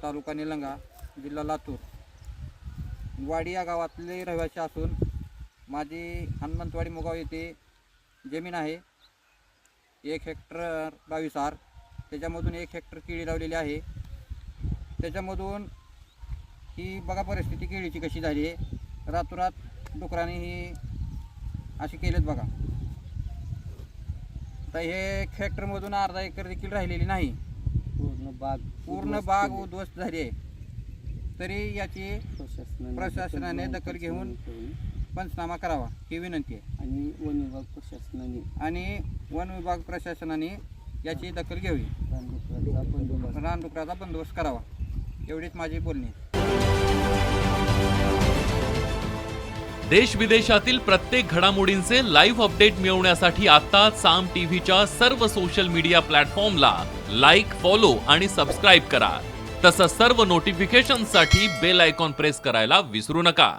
तालुका निलंगा, जिल्हा लातूर. वाडी या गावातले रहिवासी असून माझी हनुमंतवाडी मुगाव येथे जमीन आहे. 1 हेक्टर 22 आर. त्याच्यामधून 1 हेक्टर केळी लावलेली आहे. त्याच्यामधून ही बघा परिस्थिती केळीची कशी झाली आहे. रातोरात डुकराने ही अशी केलेत बघा. तर हे 1 हेक्टरमधून अर्धा एकर देखील राहिलेली नाही. पूर्ण बाग उद्ध्वस्त झाली आहे. तरी याची प्रशासनाने दखल घेऊन पंचनामा करावा ही विनंती आहे. आणि वन विभाग प्रशासनाने याची दखल घ्यावी. रानडुकराचा बंदोबस्त करावा एवढीच माझी बोलणी. देश विदेशातील प्रत्येक घडामोडींचे लाईव्ह अपडेट मिळवण्यासाठी आता साम टीव्हीच्या सर्व सोशल मीडिया प्लॅटफॉर्मला लाईक, फॉलो आणि सबस्क्राईब करा. तसंच सर्व नोटिफिकेशनसाठी बेल आयकॉन प्रेस करायला विसरू नका.